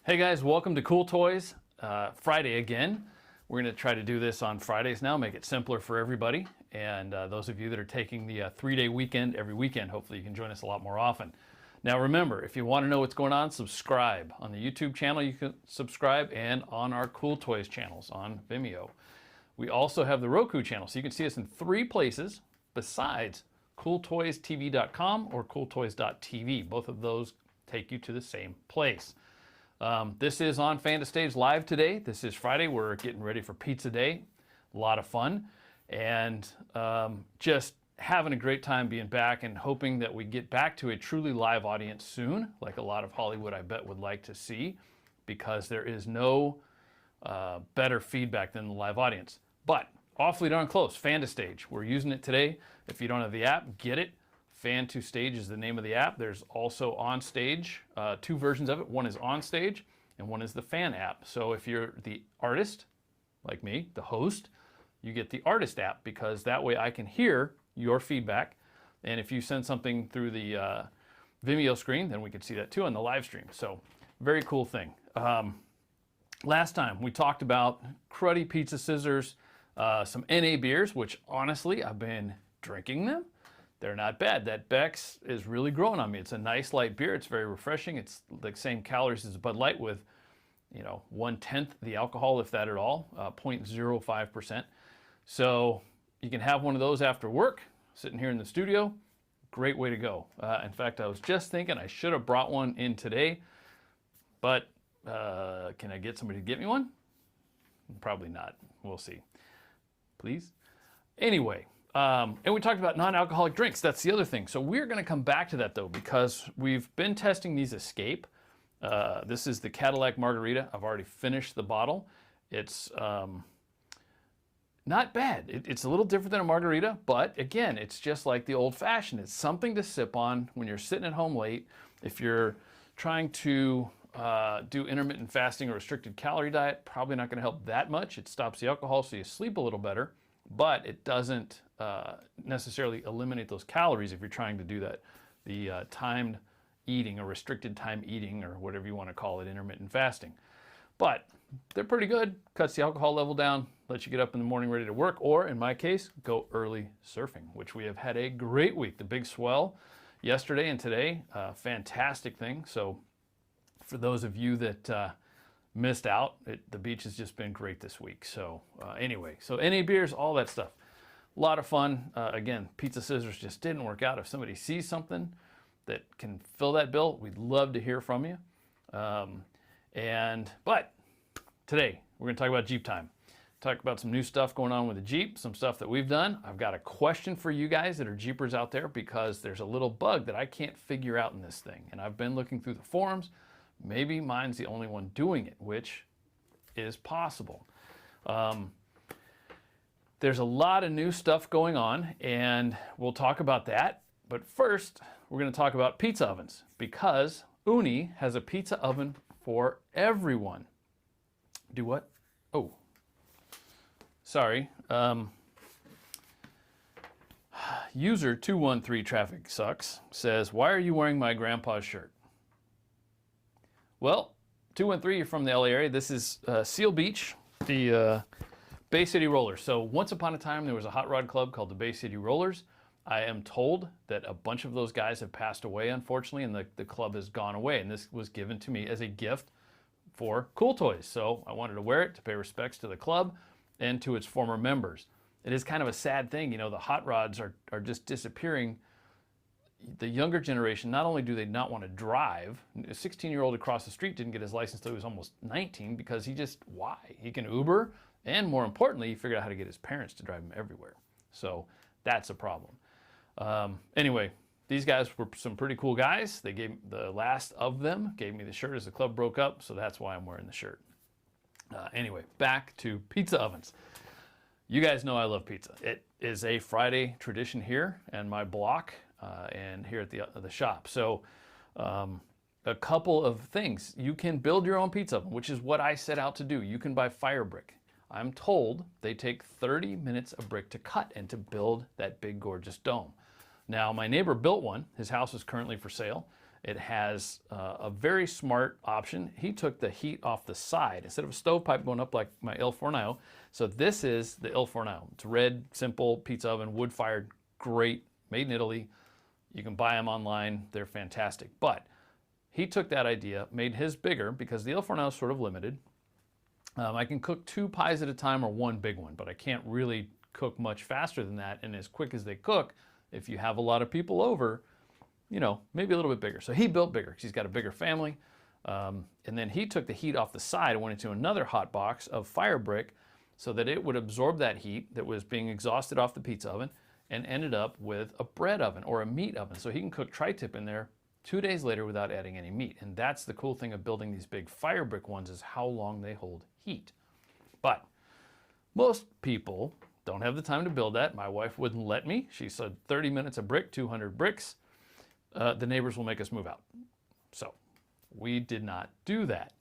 Hey guys, welcome to Cool Toys. Friday again. We're going to try to do this on Fridays now, make it simpler for everybody. And those of you that are taking the 3-day weekend every weekend, hopefully you can join us a lot more often. Now remember, if you want to know what's going on, subscribe. On the YouTube channel you can subscribe, and on our Cool Toys channels on Vimeo. We also have the Roku channel, so you can see us in 3 places besides COOLToysTV.com or CoolToys.tv. Both of those take you to the same place. This is on Fan to Stage Live today. This is Friday. We're getting ready for Pizza Day. A lot of fun. And just having a great time being back and hoping that we get back to a truly live audience soon, like a lot of Hollywood, I bet, would like to see, because there is no better feedback than the live audience. But awfully darn close. Fan to Stage. We're using it today. If you don't have the app, get it. Fan to Stage is the name of the app. There's also On Stage, 2 versions of it. One is On Stage and one is the Fan app. So if you're the artist, like me, the host, you get the Artist app, because that way I can hear your feedback. And if you send something through the Vimeo screen, then we can see that too on the live stream. So very cool thing. Last time we talked about cruddy pizza scissors, some NA beers, which honestly I've been drinking them. They're not bad. That Beck's is really growing on me. It's a nice light beer. It's very refreshing. It's the same calories as a Bud Light with, 1/10 the alcohol, if that at all, 0.05%. So you can have one of those after work, sitting here in the studio. Great way to go. In fact, I was just thinking I should have brought one in today, but can I get somebody to get me one? Probably not. We'll see. Please? Anyway. And we talked about non-alcoholic drinks. That's the other thing. So we're going to come back to that, though, because we've been testing these Escape. This is the Cadillac Margarita. I've already finished the bottle. It's not bad. It's a little different than a margarita, but again, it's just like the old-fashioned. It's something to sip on when you're sitting at home late. If you're trying to do intermittent fasting or restricted calorie diet, probably not going to help that much. It stops the alcohol so you sleep a little better, but it doesn't necessarily eliminate those calories if you're trying to do that. The timed eating or restricted time eating, or whatever you want to call it, intermittent fasting. But they're pretty good. Cuts the alcohol level down, lets you get up in the morning ready to work, or in my case, go early surfing, which we have had a great week. The big swell yesterday and today, fantastic thing. So for those of you that missed out, the beach has just been great this week. So anyway, so NA beers, all that stuff. A lot of fun. Again, pizza scissors just didn't work out. If somebody sees something that can fill that bill, we'd love to hear from you. But today we're going to talk about Jeep time. Talk about some new stuff going on with the Jeep, some stuff that we've done. I've got a question for you guys that are Jeepers out there, because there's a little bug that I can't figure out in this thing. And I've been looking through the forums. Maybe mine's the only one doing it, which is possible. There's a lot of new stuff going on, and we'll talk about that. But first, we're going to talk about pizza ovens, because Uni has a pizza oven for everyone. Do what? Oh, sorry. User 213 Traffic Sucks says, "Why are you wearing my grandpa's shirt?" Well, 213, you're from the LA area. This is Seal Beach, the Bay City Rollers. So once upon a time, there was a hot rod club called the Bay City Rollers. I am told that a bunch of those guys have passed away, unfortunately, and the club has gone away. And this was given to me as a gift for Cool Toys. So I wanted to wear it to pay respects to the club and to its former members. It is kind of a sad thing. The hot rods are just disappearing. The younger generation, not only do they not want to drive, a 16-year-old across the street didn't get his license until he was almost 19, because why? He can Uber, and more importantly, he figured out how to get his parents to drive him everywhere. So that's a problem. Anyway, these guys were some pretty cool guys. The last of them gave me the shirt as the club broke up, so that's why I'm wearing the shirt. Anyway, back to pizza ovens. You guys know I love pizza. It is a Friday tradition here and my block, and here at the shop. So a couple of things. You can build your own pizza oven, which is what I set out to do. You can buy fire brick. I'm told they take 30 minutes a brick to cut and to build that big gorgeous dome. Now, my neighbor built one. His house is currently for sale, It has a very smart option. He took the heat off the side instead of a stovepipe going up like my Il Forno. So this is the Il Forno. It's red, simple pizza oven, wood fired, great, made in Italy. You can buy them online. They're fantastic. But he took that idea, made his bigger because the Il Forno is sort of limited. I can cook 2 pies at a time or 1 big one, but I can't really cook much faster than that. And as quick as they cook, if you have a lot of people over, you know, maybe a little bit bigger. So he built bigger because he's got a bigger family. And then he took the heat off the side and went into another hot box of fire brick so that it would absorb that heat that was being exhausted off the pizza oven and ended up with a bread oven or a meat oven. So he can cook tri-tip in there 2 days later without adding any meat. And that's the cool thing of building these big fire brick ones, is how long they hold heat. But most people don't have the time to build that. My wife wouldn't let me. She said 30 minutes a brick, 200 bricks. The neighbors will make us move out. So we did not do that.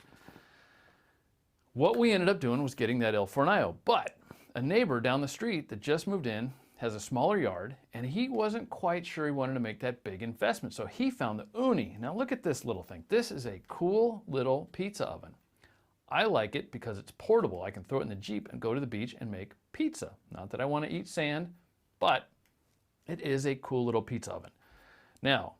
What we ended up doing was getting that Il Forno, but a neighbor down the street that just moved in has a smaller yard, and he wasn't quite sure he wanted to make that big investment. So he found the Uni. Now look at this little thing. This is a cool little pizza oven. I like it because it's portable. I can throw it in the Jeep and go to the beach and make pizza. Not that I want to eat sand, but it is a cool little pizza oven. Now,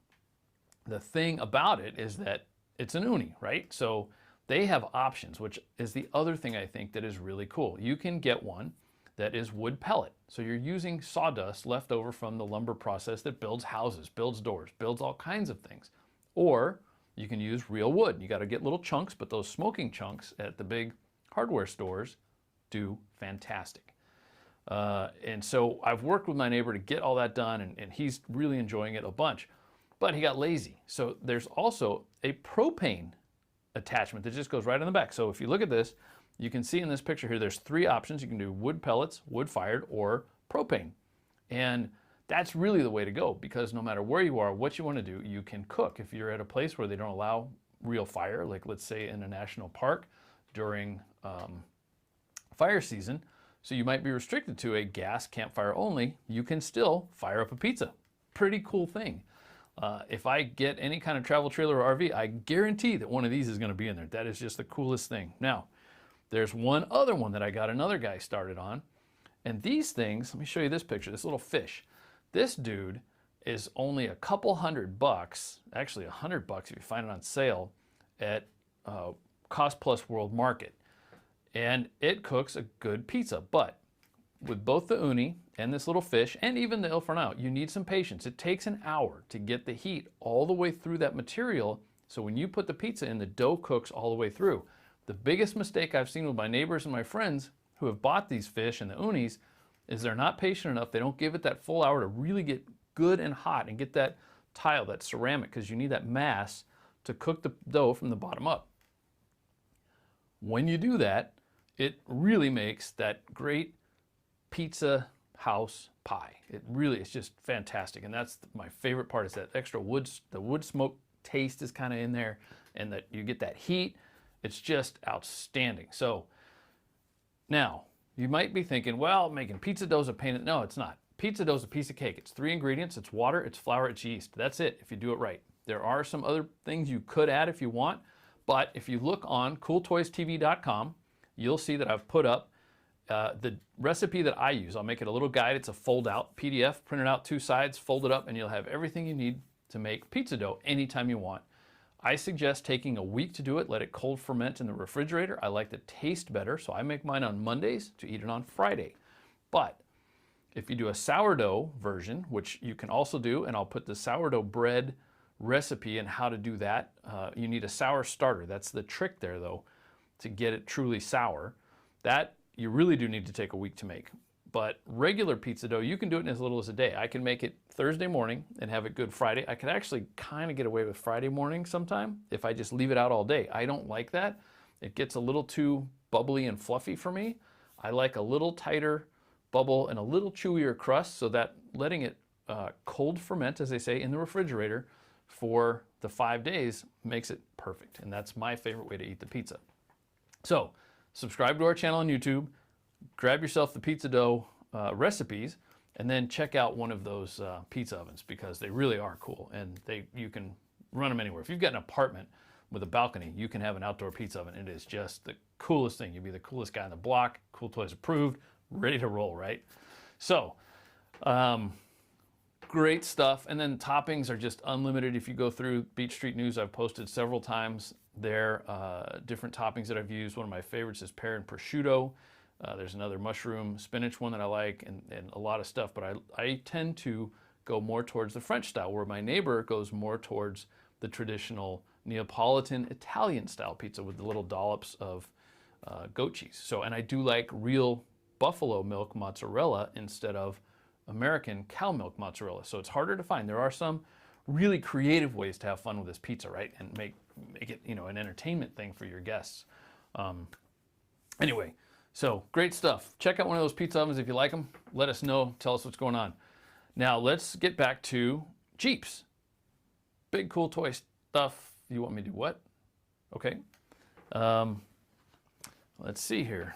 the thing about it is that it's an Uni, right? So they have options, which is the other thing I think that is really cool. You can get one that is wood pellet. So you're using sawdust left over from the lumber process that builds houses, builds doors, builds all kinds of things. Or you can use real wood. You got to get little chunks, but those smoking chunks at the big hardware stores do fantastic. And so I've worked with my neighbor to get all that done, and he's really enjoying it a bunch. But he got lazy. So there's also a propane attachment that just goes right on the back. So if you look at this, you can see in this picture here, there's 3 options. You can do wood pellets, wood fired, or propane. And that's really the way to go, because no matter where you are, what you want to do, you can cook. If you're at a place where they don't allow real fire, like let's say in a national park during fire season, so you might be restricted to a gas campfire only, you can still fire up a pizza. Pretty cool thing. If I get any kind of travel trailer or RV, I guarantee that one of these is going to be in there. That is just the coolest thing. Now, there's one other one that I got another guy started on. And these things, let me show you this picture, this little fish. This dude is only a couple $100, actually $100 if you find it on sale at Cost Plus World Market. And it cooks a good pizza. But with both the Uni and this little fish, and even the Il Forno, you need some patience. It takes an hour to get the heat all the way through that material, so when you put the pizza in, the dough cooks all the way through. The biggest mistake I've seen with my neighbors and my friends who have bought these fish and the Unis is they're not patient enough. They don't give it that full hour to really get good and hot and get that tile, that ceramic, because you need that mass to cook the dough from the bottom up. When you do that, it really makes that great pizza house pie. It really is just fantastic, and that's my favorite part, is that extra wood, the wood smoke taste is kind of in there, and that you get that heat. It's just outstanding. So now you might be thinking, well, making pizza dough is a pain. No, it's not. Pizza dough is a piece of cake. It's 3 ingredients. It's water, it's flour, it's yeast. That's it if you do it right. There are some other things you could add if you want, but if you look on COOLToysTV.com, you'll see that I've put up the recipe that I use. I'll make it a little guide. It's a fold-out PDF, printed out 2 sides, fold it up, and you'll have everything you need to make pizza dough anytime you want. I suggest taking a week to do it. Let it cold ferment in the refrigerator. I like the taste better, so I make mine on Mondays to eat it on Friday. But if you do a sourdough version, which you can also do, and I'll put the sourdough bread recipe and how to do that, you need a sour starter. That's the trick there, though, to get it truly sour. That you really do need to take a week to make. But regular pizza dough, you can do it in as little as a day. I can make it Thursday morning and have it good Friday. I could actually kind of get away with Friday morning sometime if I just leave it out all day. I don't like that. It gets a little too bubbly and fluffy for me. I like a little tighter bubble and a little chewier crust, so that letting it cold ferment, as they say, in the refrigerator for the 5 days makes it perfect. And that's my favorite way to eat the pizza. So subscribe to our channel on YouTube, grab yourself the pizza dough recipes, and then check out one of those pizza ovens, because they really are cool, and you can run them anywhere. If you've got an apartment with a balcony, you can have an outdoor pizza oven. It is just the coolest thing. You'd be the coolest guy on the block. Cool Toys approved, ready to roll, right? So, great stuff. And then toppings are just unlimited. If you go through Beach Street News, I've posted several times there, different toppings that I've used. One of my favorites is pear and prosciutto. There's another mushroom spinach one that I like, and a lot of stuff. But I tend to go more towards the French style, where my neighbor goes more towards the traditional Neapolitan Italian style pizza with the little dollops of goat cheese. So, and I do like real buffalo milk mozzarella instead of American cow milk mozzarella. So it's harder to find. There are some really creative ways to have fun with this pizza, right? And make it, you know, an entertainment thing for your guests. Anyway, so great stuff. Check out one of those pizza ovens if you like them. Let us know. Tell us what's going on. Now let's get back to Jeeps. Big cool toy stuff. You want me to do what? Okay. Let's see here.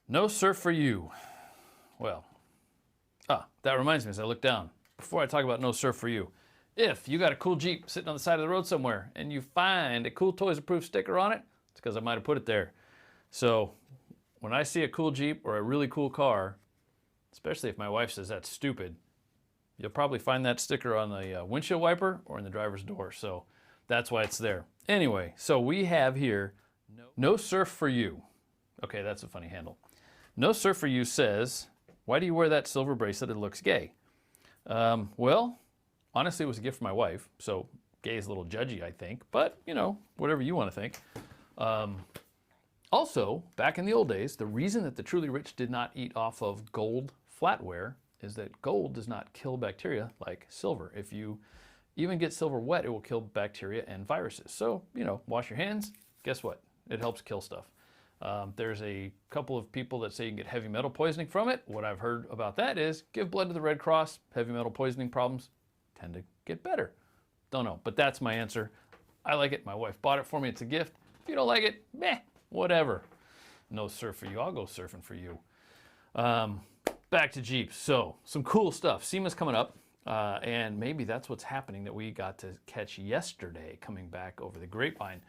No surf for you. Well, that reminds me as I look down. Before I talk about no surf for you, if you got a cool Jeep sitting on the side of the road somewhere and you find a Cool Toys approved sticker on it, it's because I might have put it there. So when I see a cool Jeep or a really cool car, especially if my wife says that's stupid, you'll probably find that sticker on the windshield wiper or in the driver's door. So that's why it's there. Anyway, so we have here, no surf for you. Okay, that's a funny handle. No surf for you says, why do you wear that silver bracelet? It looks gay. Well, honestly, it was a gift from my wife. So gay is a little judgy, I think, but you know, whatever you want to think. Also, back in the old days, the reason that the truly rich did not eat off of gold flatware is that gold does not kill bacteria like silver. If you even get silver wet, it will kill bacteria and viruses. So, you know, wash your hands. Guess what? It helps kill stuff. There's a couple of people that say you can get heavy metal poisoning from it. What I've heard about that is give blood to the Red Cross. Heavy metal poisoning problems tend to get better. Don't know, but that's my answer. I like it. My wife bought it for me. It's a gift. If you don't like it, meh, whatever. No surf for you. I'll go surfing for you. Back to Jeeps. So some cool stuff. SEMA's coming up, and maybe that's what's happening that we got to catch yesterday coming back over the grapevine,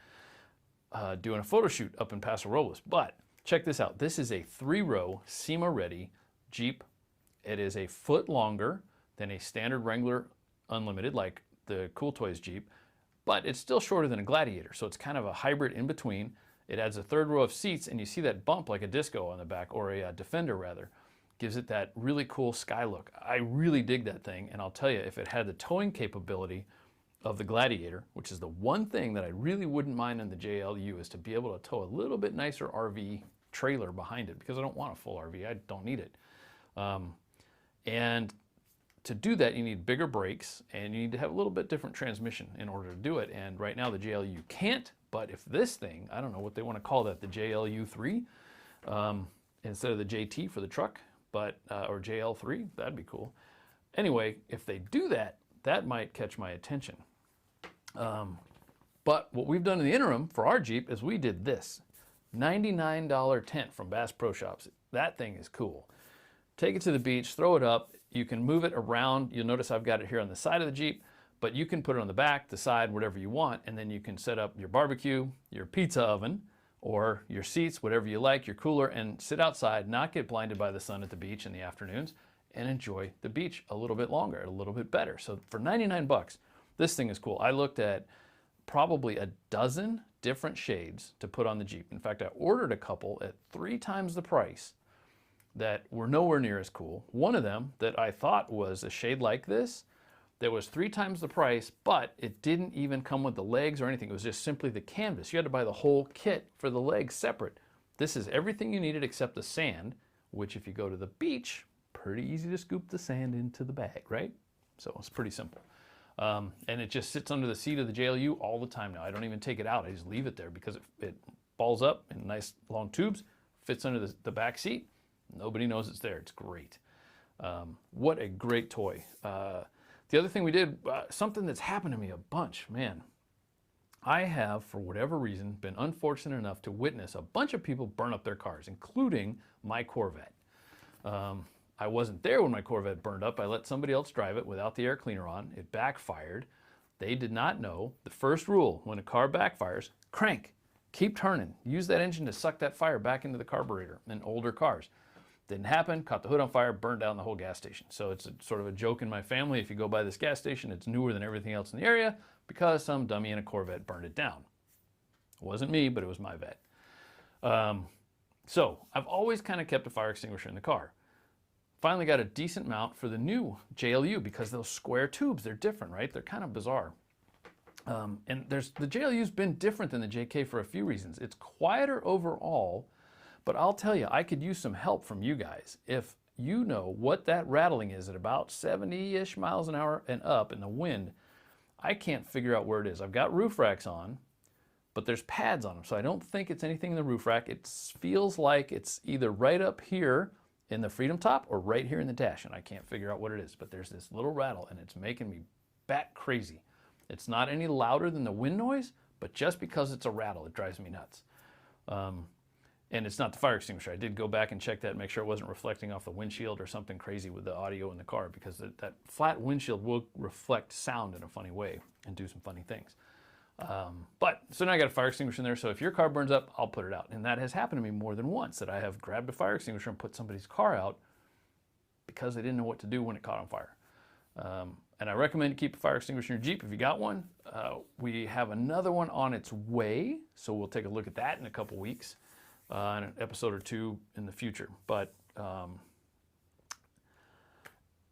doing a photo shoot up in Paso Robles. But check this out. This is a 3-row SEMA-ready Jeep. It is a foot longer than a standard Wrangler Unlimited, like the Cool Toys Jeep, but it's still shorter than a Gladiator. So it's kind of a hybrid in between. It adds a 3rd row of seats, and you see that bump like a Disco on the back, or a Defender rather. Gives it that really cool sky look. I really dig that thing, and I'll tell you, if it had the towing capability of the Gladiator, which is the one thing that I really wouldn't mind in the JLU, is to be able to tow a little bit nicer RV trailer behind it, because I don't want a full RV. I don't need it. And to do that, you need bigger brakes, and you need to have a little bit different transmission in order to do it. And right now the JLU can't, but if this thing, I don't know what they want to call that, the JLU3, instead of the JT for the truck, but or JL3, that'd be cool. Anyway, if they do that, that might catch my attention. But what we've done in the interim for our Jeep is we did this. $99 tent from Bass Pro Shops. That thing is cool. Take it to the beach, throw it up. You can move it around. You'll notice I've got it here on the side of the Jeep, but you can put it on the back, the side, whatever you want, and then you can set up your barbecue, your pizza oven, or your seats, whatever you like, your cooler, and sit outside, not get blinded by the sun at the beach in the afternoons, and enjoy the beach a little bit longer, a little bit better. So for 99 bucks, this thing is cool. I looked at probably a dozen different shades to put on the Jeep. In fact, I ordered a couple at 3 times the price that were nowhere near as cool. One of them that I thought was a shade like this, that was 3 times the price, but it didn't even come with the legs or anything. It was just simply the canvas. You had to buy the whole kit for the legs separate. This is everything you needed except the sand, which if you go to the beach, pretty easy to scoop the sand into the bag, right? So it's pretty simple. And it just sits under the seat of the JLU all the time now. I don't even take it out. I just leave it there because it balls up in nice long tubes, fits under the back seat. Nobody knows it's there. It's great. What a great toy. The other thing we did, something that's happened to me a bunch, man. I have, for whatever reason, been unfortunate enough to witness a bunch of people burn up their cars, including my Corvette. I wasn't there when my Corvette burned up. I let somebody else drive it without the air cleaner on. It backfired. They did not know the first rule when a car backfires: crank, keep turning, use that engine to suck that fire back into the carburetor in older cars. Didn't happen, caught the hood on fire, burned down the whole gas station. So it's sort of a joke in my family. If you go by this gas station, it's newer than everything else in the area because some dummy in a Corvette burned it down. It wasn't me, but it was my vet. So I've always kind of kept a fire extinguisher in the car. Finally got a decent mount for the new JLU because those square tubes, they're different, right? They're kind of bizarre. And the JLU's been different than the JK for a few reasons. It's quieter overall, but I'll tell you, I could use some help from you guys. If you know what that rattling is at about 70-ish miles an hour and up in the wind, I can't figure out where it is. I've got roof racks on, but there's pads on them, so I don't think it's anything in the roof rack. It feels like it's either right up here in the Freedom Top or right here in the dash, and I can't figure out what it is, but there's this little rattle, and it's making me bat crazy. It's not any louder than the wind noise, but just because it's a rattle, it drives me nuts. And it's not the fire extinguisher. I did go back and check that and make sure it wasn't reflecting off the windshield or something crazy with the audio in the car, because that flat windshield will reflect sound in a funny way and do some funny things. So now I got a fire extinguisher in there, so if your car burns up, I'll put it out. And that has happened to me more than once, that I have grabbed a fire extinguisher and put somebody's car out because they didn't know what to do when it caught on fire. And I recommend you keep a fire extinguisher in your Jeep if you got one. We have another one on its way, so we'll take a look at that in a couple weeks, in an episode or two in the future. But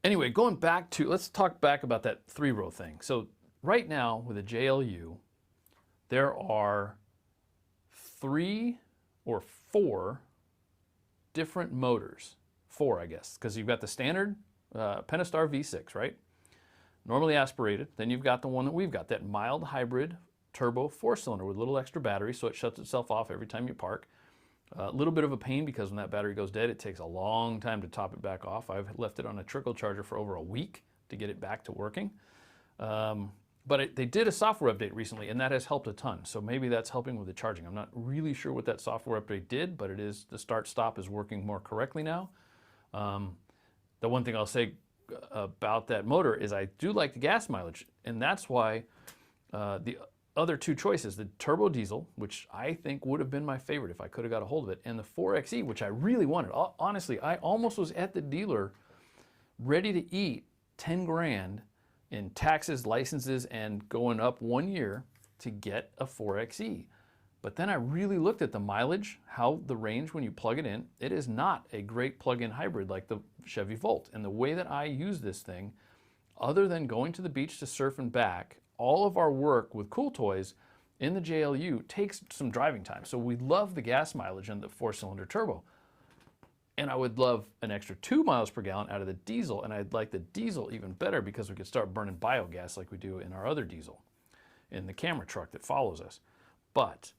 anyway, going back to, let's talk back about that 3-row thing. So right now with a JLU, there are 3 or 4 different motors. 4, I guess, because you've got the standard Pentastar V6, right? Normally aspirated. Then you've got the one that we've got, that mild hybrid turbo 4-cylinder with a little extra battery, so it shuts itself off every time you park. A little bit of a pain because when that battery goes dead, it takes a long time to top it back off. I've left it on a trickle charger for over a week to get it back to working. But they did a software update recently, and that has helped a ton. So maybe that's helping with the charging. I'm not really sure what that software update did, but it is, the start-stop is working more correctly now. The one thing I'll say about that motor is I do like the gas mileage, and that's why the other 2 choices, the turbo diesel, which I think would have been my favorite if I could have got a hold of it, and the 4xe, which I really wanted. Honestly, I almost was at the dealer ready to eat 10 grand in taxes, licenses, and going up 1 year to get a 4xe. But then I really looked at the mileage, how the range when you plug it in, it is not a great plug-in hybrid like the Chevy Volt. And the way that I use this thing, other than going to the beach to surf and back, all of our work with Cool Toys in the JLU takes some driving time. So we love the gas mileage and the 4-cylinder turbo. And I would love an extra 2 miles per gallon out of the diesel, and I'd like the diesel even better because we could start burning biogas like we do in our other diesel, in the camera truck that follows us. But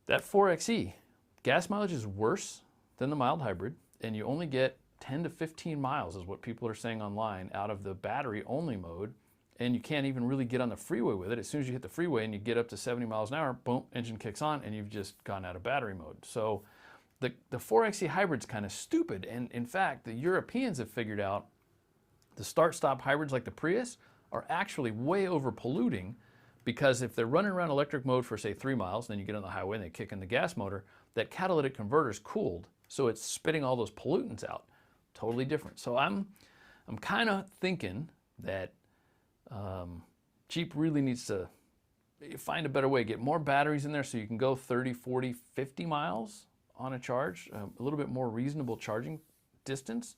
that 4xe, gas mileage is worse than the mild hybrid, and you only get 10 to 15 miles is what people are saying online out of the battery-only mode, and you can't even really get on the freeway with it. As soon as you hit the freeway and you get up to 70 miles an hour, boom, engine kicks on, and you've just gone out of battery mode. So the 4xe hybrid's kind of stupid, and in fact, the Europeans have figured out the start-stop hybrids like the Prius are actually way over polluting, because if they're running around electric mode for, say, 3 miles, then you get on the highway and they kick in the gas motor, that catalytic converter's cooled, so it's spitting all those pollutants out. Totally different. So I'm kind of thinking that Jeep really needs to find a better way, get more batteries in there so you can go 30, 40, 50 miles on a charge, a little bit more reasonable charging distance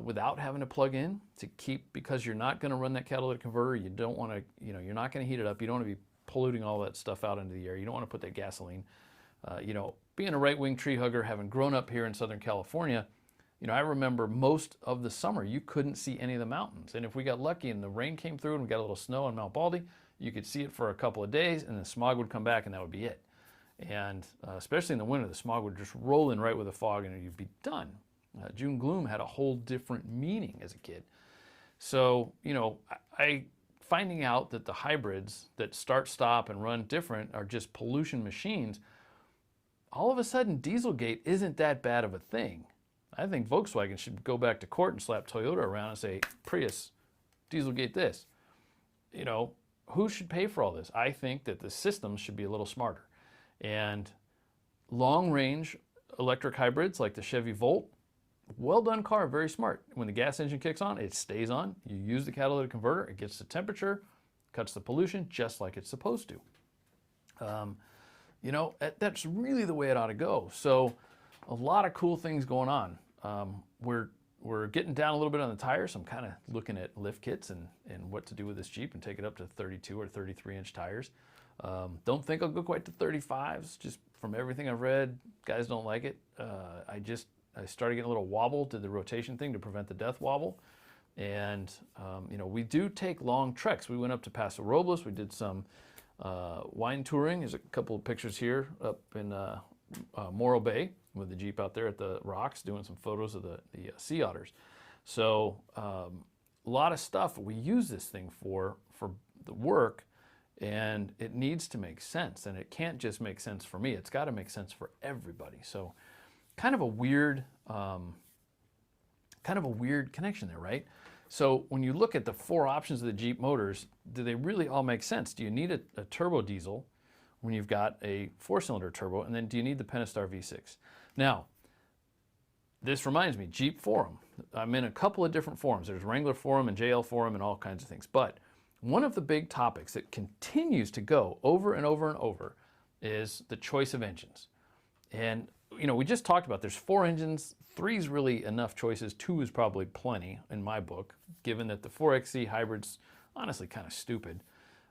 without having to plug in to keep, because you're not going to run that catalytic converter. You don't want to, you're not going to heat it up. You don't want to be polluting all that stuff out into the air. You don't want to put that gasoline. Being a right-wing tree hugger, having grown up here in Southern California, I remember most of the summer you couldn't see any of the mountains. And if we got lucky and the rain came through and we got a little snow on Mount Baldy, you could see it for a couple of days and the smog would come back and that would be it. And especially in the winter, the smog would just roll in right with the fog and you'd be done. June gloom had a whole different meaning as a kid. So, finding out that the hybrids that start, stop, and run different are just pollution machines, all of a sudden Dieselgate isn't that bad of a thing. I think Volkswagen should go back to court and slap Toyota around and say, Prius, Dieselgate this. you know, who should pay for all this? I think that the systems should be a little smarter. And long-range electric hybrids like the Chevy Volt, well done car, very smart. When the gas engine kicks on, it stays on. You use the catalytic converter, it gets the temperature, cuts the pollution just like it's supposed to. You know, that's really the way it ought to go. So a lot of cool things going on. We're getting down a little bit on the tires. So I'm kind of looking at lift kits and what to do with this Jeep and take it up to 32 or 33 inch tires. Don't think I'll go quite to 35s. Just from everything I've read, guys don't like it. I started getting a little wobble, did the rotation thing to prevent the death wobble. And, you know, we do take long treks. We went up to Paso Robles. We did some wine touring. There's a couple of pictures here up in Morro Bay with the Jeep out there at the rocks doing some photos of the sea otters. So a lot of stuff we use this thing for the work, and it needs to make sense. And it can't just make sense for me. It's got to make sense for everybody. So kind of a weird connection there, right? So when you look at the 4 options of the Jeep motors, do they really all make sense? Do you need a turbo diesel when you've got a 4-cylinder turbo? And then do you need the Pentastar V6? Now, this reminds me, Jeep Forum. I'm in a couple of different forums. There's Wrangler Forum and JL Forum and all kinds of things. But one of the big topics that continues to go over and over and over is the choice of engines. And you know, we just talked about there's 4 engines, 3 is really enough choices, 2 is probably plenty in my book, given that the 4XE hybrid's honestly kind of stupid.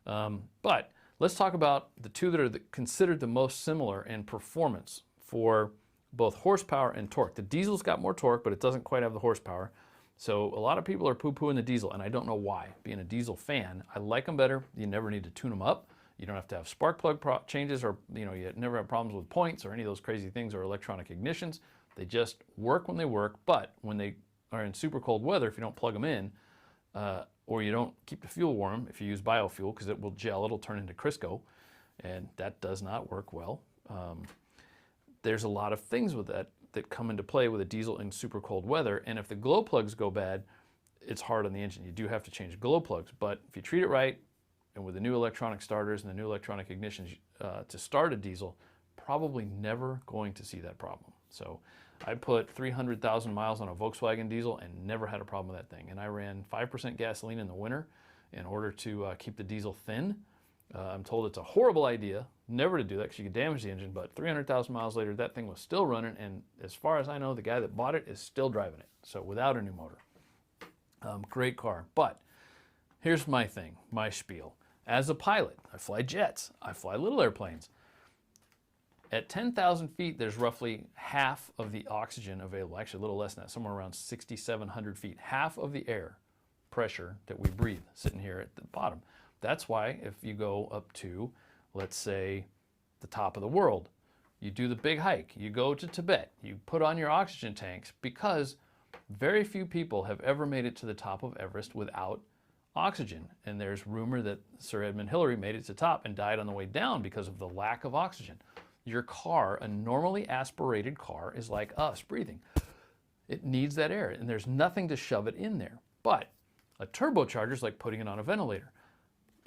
But let's talk about the 2 that are considered the most similar in performance for both horsepower and torque. The diesel's got more torque, but it doesn't quite have the horsepower. So a lot of people are poo-pooing the diesel, and I don't know why. Being a diesel fan, I like them better. You never need to tune them up. You don't have to have spark plug changes, or you know, you never have problems with points or any of those crazy things, or electronic ignitions. They just work when they work, but when they are in super cold weather, if you don't plug them in, or you don't keep the fuel warm, if you use biofuel, because it will gel, it'll turn into Crisco, and that does not work well. There's a lot of things with that come into play with a diesel in super cold weather, and if the glow plugs go bad, it's hard on the engine. You do have to change glow plugs, but if you treat it right, and with the new electronic starters and the new electronic ignitions to start a diesel, probably never going to see that problem. So I put 300,000 miles on a Volkswagen diesel and never had a problem with that thing. And I ran 5% gasoline in the winter in order to keep the diesel thin. I'm told it's a horrible idea never to do that because you could damage the engine, but 300,000 miles later, that thing was still running, and as far as I know, the guy that bought it is still driving it, so without a new motor. Great car, but here's my thing, my spiel. As a pilot, I fly jets, I fly little airplanes. At 10,000 feet, there's roughly half of the oxygen available, actually a little less than that, somewhere around 6,700 feet. Half of the air pressure that we breathe sitting here at the bottom. That's why if you go up to, let's say, the top of the world, you do the big hike, you go to Tibet, you put on your oxygen tanks, because very few people have ever made it to the top of Everest without oxygen. And there's rumor that Sir Edmund Hillary made it to the top and died on the way down because of the lack of oxygen. Your car, a normally aspirated car, is like us breathing. It needs that air, and there's nothing to shove it in there. But a turbocharger is like putting it on a ventilator.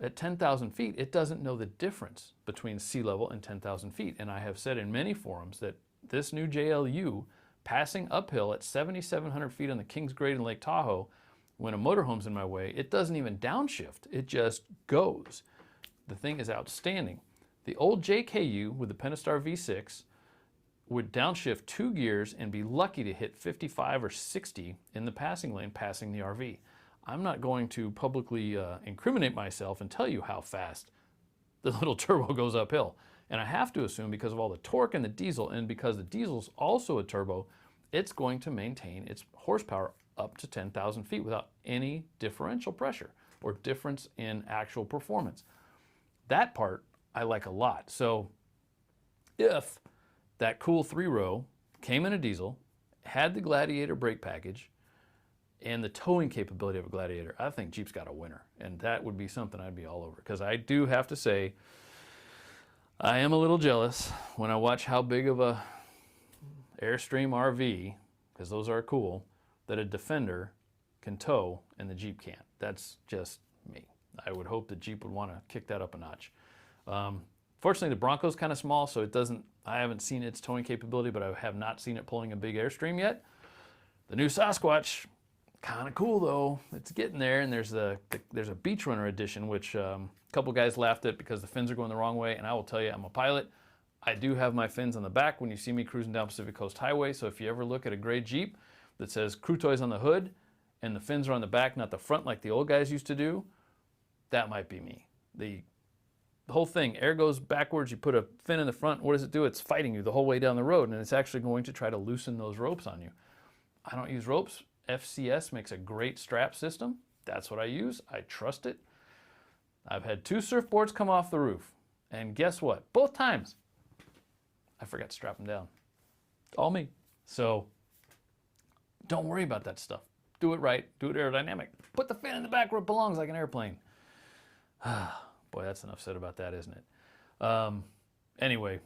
At 10,000 feet, it doesn't know the difference between sea level and 10,000 feet. And I have said in many forums that this new JLU passing uphill at 7,700 feet on the Kings Grade in Lake Tahoe, when a motorhome's in my way, it doesn't even downshift. It just goes. The thing is outstanding. The old JKU with the Pentastar V6 would downshift 2 gears and be lucky to hit 55 or 60 in the passing lane passing the RV. I'm not going to publicly incriminate myself and tell you how fast the little turbo goes uphill. And I have to assume, because of all the torque in the diesel, and because the diesel's also a turbo, it's going to maintain its horsepower up to 10,000 feet without any differential pressure or difference in actual performance. That part I like a lot. So if that cool 3-row came in a diesel, had the Gladiator brake package, and the towing capability of a Gladiator, I think Jeep's got a winner. And that would be something I'd be all over. Because I do have to say, I am a little jealous when I watch how big of a Airstream RV, because those are cool, that a Defender can tow and the Jeep can't. That's just me. I would hope the Jeep would want to kick that up a notch. Fortunately, the Bronco's kind of small, so it doesn't, I haven't seen its towing capability, but I have not seen it pulling a big Airstream yet. The new Sasquatch, kind of cool though. It's getting there, and there's a Beach Runner edition, which a couple guys laughed at because the fins are going the wrong way, and I will tell you, I'm a pilot. I do have my fins on the back when you see me cruising down Pacific Coast Highway, so if you ever look at a gray Jeep that says COOLTOYS on the hood, and the fins are on the back, not the front like the old guys used to do, that might be me. The whole thing, air goes backwards, you put a fin in the front, what does it do? It's fighting you the whole way down the road, and it's actually going to try to loosen those ropes on you. I don't use ropes. FCS makes a great strap system. That's what I use. I trust it. I've had 2 surfboards come off the roof, and guess what? Both times, I forgot to strap them down. All me. So don't worry about that stuff. Do it right. Do it aerodynamic. Put the fin in the back where it belongs like an airplane. Boy, that's enough said about that, isn't it? Anyway,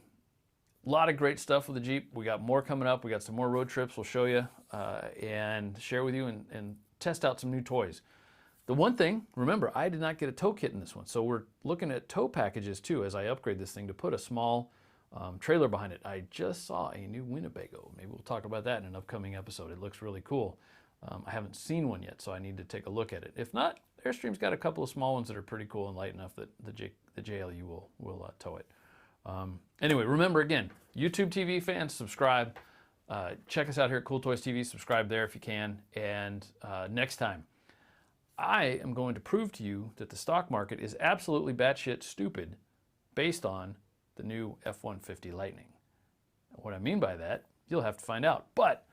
a lot of great stuff with the Jeep. We got more coming up. We got some more road trips we'll show you and share with you and test out some new toys. The one thing, remember, I did not get a tow kit in this one. So we're looking at tow packages too as I upgrade this thing to put a small trailer behind it. I just saw a new Winnebago. Maybe we'll talk about that in an upcoming episode. It looks really cool. I haven't seen one yet, so I need to take a look at it. If not, Airstream's got a couple of small ones that are pretty cool and light enough that the JLU will tow it. Anyway, remember again, YouTube TV fans, subscribe. Check us out here at COOLTOYS TV. Subscribe there if you can. And next time, I am going to prove to you that the stock market is absolutely batshit stupid based on the new F-150 Lightning. What I mean by that, you'll have to find out. But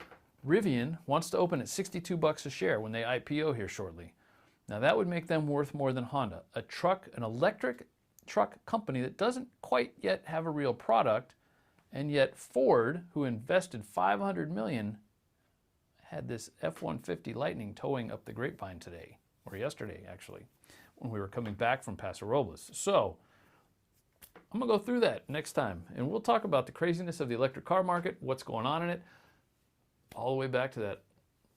Rivian wants to open at $62 a share when they IPO here shortly. Now that would make them worth more than Honda, an electric truck company that doesn't quite yet have a real product, and yet Ford, who invested $500 million, had this F-150 Lightning towing up the grapevine today, or yesterday actually, when we were coming back from Paso Robles. So I'm gonna go through that next time, and we'll talk about the craziness of the electric car market, what's going on in it, all the way back to that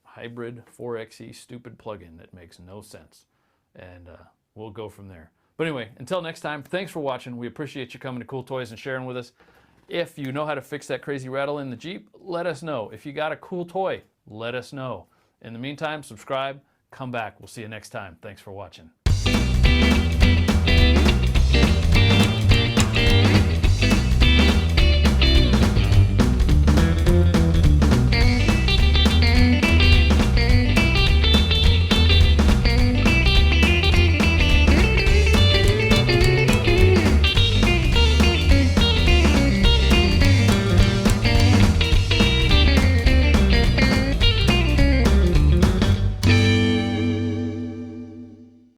hybrid 4xe stupid plug-in that makes no sense. And we'll go from there. But anyway, until next time, thanks for watching. We appreciate you coming to COOLTOYS and sharing with us. If you know how to fix that crazy rattle in the Jeep, let us know. If you got a cool toy, let us know. In the meantime, subscribe, come back. We'll see you next time. Thanks for watching.